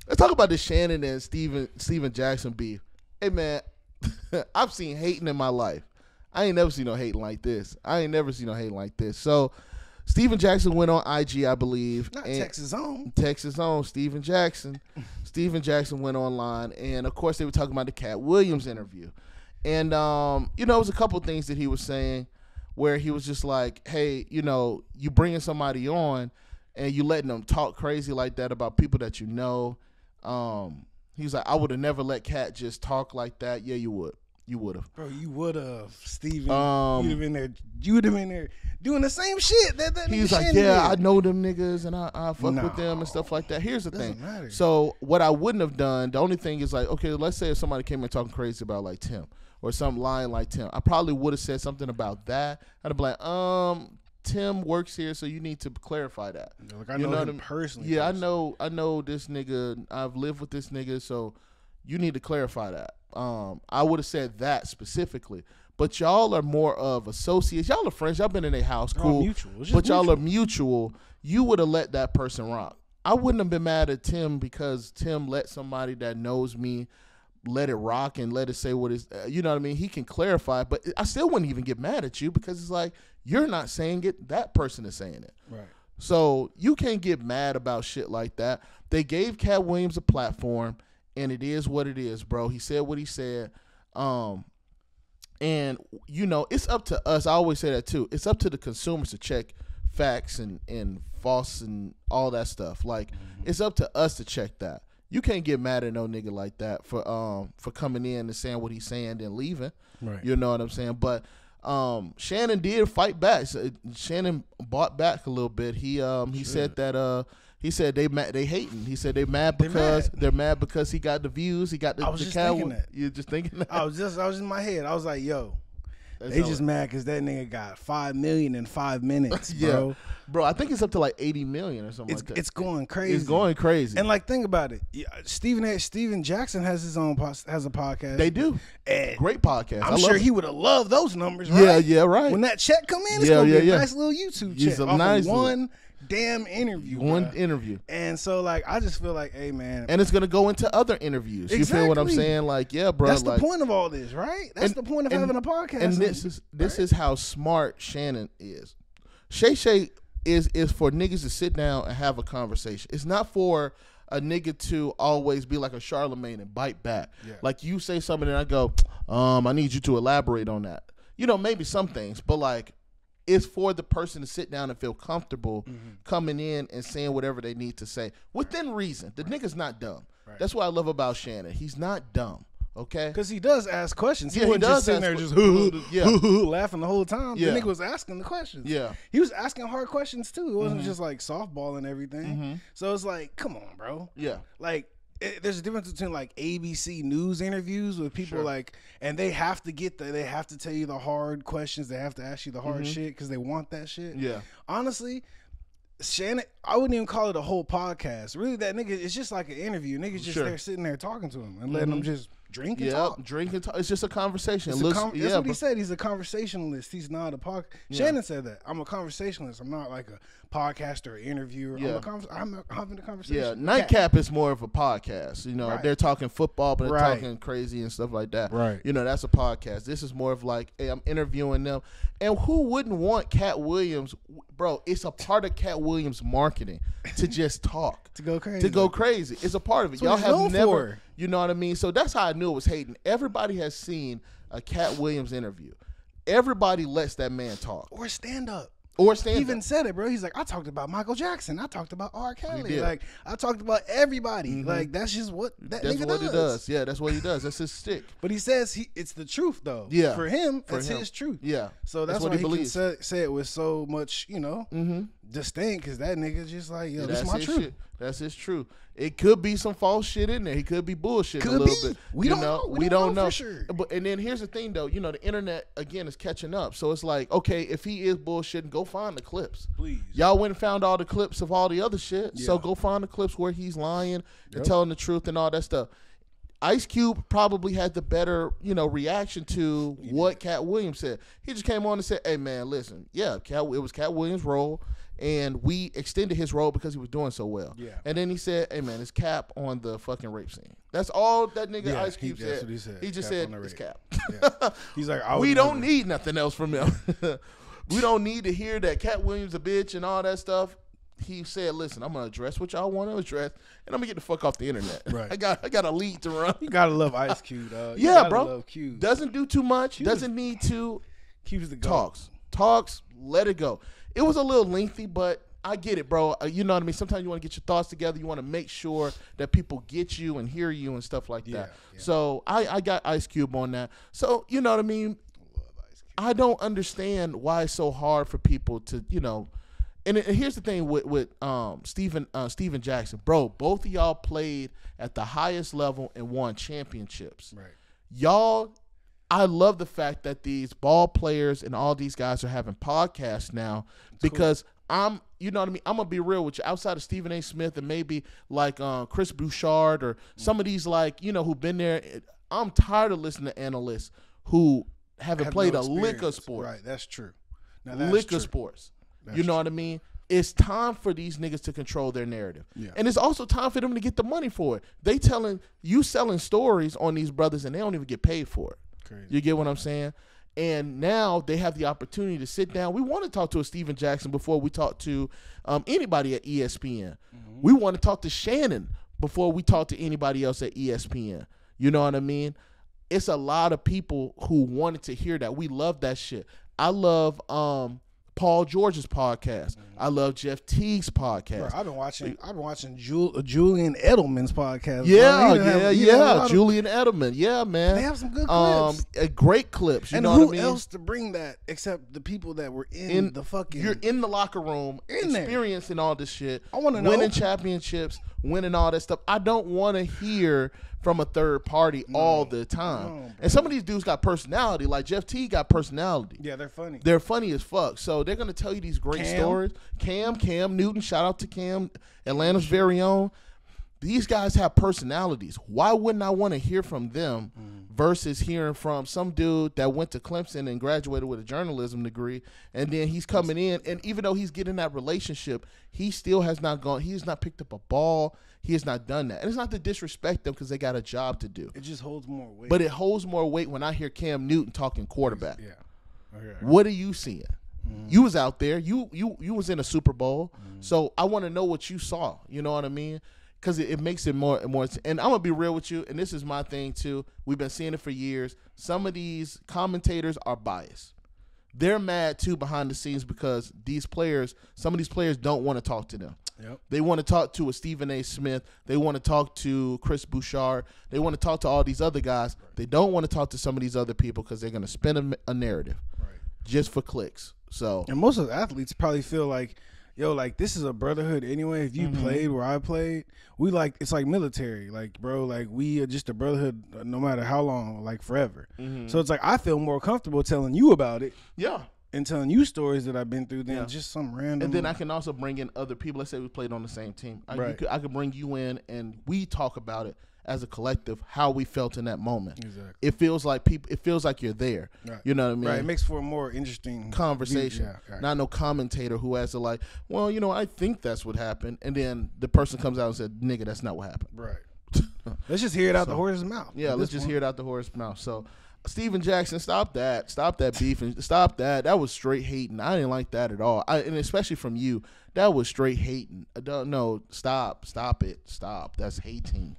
Let's talk about the Shannon and Steven Jackson beef. Hey, man, I've seen hating in my life. I ain't never seen no hating like this. So, Steven Jackson went on IG, I believe. Not Texas own. Texas own, Steven Jackson. Steven Jackson went online, and, of course, they were talking about the Katt Williams interview. And, it was a couple things that he was saying where he was just like, hey, you bringing somebody on and you letting them talk crazy like that about people that you know. He's like, I would have never let Katt just talk like that. Yeah, you would. You would have. Bro, you would have, Steven. You'd have been there. You would have been there doing the same shit. He's like, yeah, I know them niggas and I fuck with them and stuff like that. Here's the thing. Matter. So what I wouldn't have done, the only thing is like, okay, let's say if somebody came in talking crazy about like Tim or something lying like Tim, I probably would have said something about that. I'd be like, Tim works here, so you need to clarify that. Like, I know him personally. Yeah, I know this nigga. I've lived with this nigga, so you need to clarify that. I would have said that specifically, but y'all are more of associates. Y'all are friends. Y'all been in a house, cool. Y'all are mutual. You would have let that person rock. I wouldn't have been mad at Tim because Tim let somebody that knows me let it rock and let it say what is. You know what I mean? He can clarify, but I still wouldn't even get mad at you because it's like you're not saying it. That person is saying it. Right. So you can't get mad about shit like that. They gave Katt Williams a platform. And it is what it is, bro. He said what he said. And, it's up to us. I always say that, too. It's up to the consumers to check facts and false and all that stuff. Like, it's up to us to check that. You can't get mad at no nigga like that for coming in and saying what he's saying and leaving. Right. You know what I'm saying? But Shannon did fight back. So Shannon bought back a little bit. He said that he said they hating. He said they're mad because he got the views. He got the. I was just thinking that. You just thinking that? I was in my head. I was like, yo, they just mad because that nigga got 5 million in 5 minutes, bro. Bro, I think it's up to like 80 million or something like that. It's going crazy. It's going crazy. And like, think about it. Steven Jackson has his own has a podcast. They do. And great podcast. I'm sure he would have loved those numbers, right? Yeah, right. When that check come in, it's gonna be a nice little YouTube check off nice of one damn interview. Interview. And so, like, I just feel like, hey, man. And it's going to go into other interviees. Exactly. You feel what I'm saying? Like, yeah, bro. That's the point of all this, right? That's the point of having a podcast. And this is how smart Shannon is. Shay is for niggas to sit down and have a conversation. It's not for a nigga to always be like a Charlemagne and bite back. Yeah. Like, you say something and I go, I need you to elaborate on that. Maybe some things, but like, it's for the person to sit down and feel comfortable coming in and saying whatever they need to say within reason. The nigga's not dumb. Right. That's what I love about Shannon. He's not dumb. Okay, because he does ask questions. He wasn't just sitting there just laughing the whole time. Yeah. The nigga was asking the questions. Yeah, he was asking hard questions too. It wasn't just like softball and everything. So it's like, come on, bro. Yeah, like. There's a difference between like ABC News interviews with people like, and they have to they have to tell you the hard questions. They have to ask you the hard shit because they want that shit. Yeah. Honestly, Shannon, I wouldn't even call it a whole podcast. Really, that nigga, it's just like an interview. Niggas just there sitting there talking to him and letting them just drink and talk. Drink and talk. It's just a conversation. That's what he said. He's a conversationalist. He's not a podcast. Shannon said that. I'm a conversationalist. I'm not like a podcaster or interviewer. Yeah. I'm having a conversation. Yeah, Nightcap is more of a podcast. They're talking football, but they're talking crazy and stuff like that. Right. That's a podcast. This is more of like, hey, I'm interviewing them. And who wouldn't want Katt Williams? Bro, it's a part of Katt Williams' marketing to just talk. To go crazy. It's a part of it. Y'all have never, you know what I mean? So that's how I knew it was hating. Everybody has seen a Katt Williams interview. Everybody lets that man talk. Or stand up. He even said it, bro. He's like, I talked about Michael Jackson. I talked about R. Kelly. Like, I talked about everybody. Like, that's just what that nigga does. That's what he does. Yeah, that's what he does. That's his stick. But he says it's the truth, though. Yeah. For him, it's his truth. Yeah. So that's why he can say it with so much, disdain, because that nigga's just like, yo, this is my truth. Shit. That's his truth. It could be some false shit in there. He could be bullshitting a little bit. We don't know. We don't know for sure. And then here's the thing, though. The internet, again, is catching up. So it's like, okay, if he is bullshitting, go find the clips. Please. Y'all went and found all the clips of all the other shit. Yeah. So go find the clips where he's lying and telling the truth and all that stuff. Ice Cube probably had the better, reaction to what Katt Williams said. He just came on and said, "Hey man, listen, yeah, it was Katt Williams' role, and we extended his role because he was doing so well." Yeah. And then he said, "Hey man, it's Cap on the fucking rape scene." That's all that nigga Ice Cube said. That's what he said. He just Cap said it's Cap. Yeah. He's like, we don't need nothing else from him. We don't need to hear that Katt Williams a bitch and all that stuff. He said, "Listen, I'm gonna address what y'all want to address, and I'm gonna get the fuck off the internet. Right. I got a lead to run." You gotta love Ice Cube, dog. Yeah, bro. Love Cube. Doesn't do too much. Doesn't need to. Cube's the goat. Talks. Let it go. It was a little lengthy, but I get it, bro. You know what I mean? Sometimes you want to get your thoughts together. You want to make sure that people get you and hear you and stuff like that. Yeah. So I got Ice Cube on that. So you know what I mean? Love Ice Cube. I don't understand why it's so hard for people to, And here's the thing with Steven Jackson, bro. Both of y'all played at the highest level and won championships. Right. Y'all, I love the fact that these ball players and all these guys are having podcasts now because you know what I mean? I'm gonna be real with you. Outside of Stephen A. Smith and maybe like Chris Bouchard or some of these who've been there, I'm tired of listening to analysts who haven't played a lick of sports. Right. That's true. Lick of sports. You know what I mean? It's time for these niggas to control their narrative. Yeah. And it's also time for them to get the money for it. They selling stories on these brothers and they don't even get paid for it. Crazy. You get what I'm saying? And now they have the opportunity to sit down. We want to talk to a Steven Jackson before we talk to anybody at ESPN. Mm-hmm. We want to talk to Shannon before we talk to anybody else at ESPN. You know what I mean? It's a lot of people who wanted to hear that. We love that shit. I love Paul George's podcast. Mm-hmm. I love Jeff Teague's podcast. Bro, I've been watching Julian Edelman's podcast. Yeah. Julian Edelman. Yeah, man. They have some good clips. Great clips. You and know who what I mean? else to bring that except the people that were in the fucking... You're in the locker room, experiencing all this shit. I want to know. Winning championships, winning all that stuff. I don't want to hear from a third party all the time. And some of these dudes got personality. Like Jeff Teague got personality. Yeah, they're funny. They're funny as fuck. So they're going to tell you these great stories. Cam Newton, shout out to Cam, Atlanta's very own. These guys have personalities. Why wouldn't I want to hear from them versus hearing from some dude that went to Clemson and graduated with a journalism degree, and then he's coming in, and even though he's getting that relationship, he still has not gone. He has not picked up a ball. He has not done that. And it's not to disrespect them because they got a job to do. It just holds more weight. But it holds more weight when I hear Cam Newton talking quarterback. Yeah. Okay. What are you seeing? You was out there. You was in a Super Bowl. So I want to know what you saw. You know what I mean? Because it makes it more. And I'm going to be real with you, and this is my thing too. We've been seeing it for years. Some of these commentators are biased. They're mad too behind the scenes because some of these players don't want to talk to them. Yep. They want to talk to a Stephen A. Smith. They want to talk to Chris Bouchard. They want to talk to all these other guys. Right. They don't want to talk to some of these other people because they're going to spin a narrative just for clicks. So, and most of the athletes probably feel like, yo, like this is a brotherhood anyway. If you played where I played, it's like military. Like, bro, like we are just a brotherhood no matter how long, like forever. So it's like I feel more comfortable telling you about it. Yeah. And telling you stories that I've been through than just some random. And then I can also bring in other people. Let's say we played on the same team. I could bring you in and we talk about it as a collective, how we felt in that moment. Exactly. It feels like you're there. Right. You know what I mean? Right. It makes for a more interesting conversation. Not no commentator who has to like, well, I think that's what happened. And then the person comes out and said, nigga, that's not what happened. Right. Let's just hear it out the horse's mouth. Yeah, let's just hear it out the horse's mouth. So Steven Jackson, stop that beef and stop that. That was straight hating. I didn't like that at all. And especially from you, that was straight hating. No, stop it. That's hating.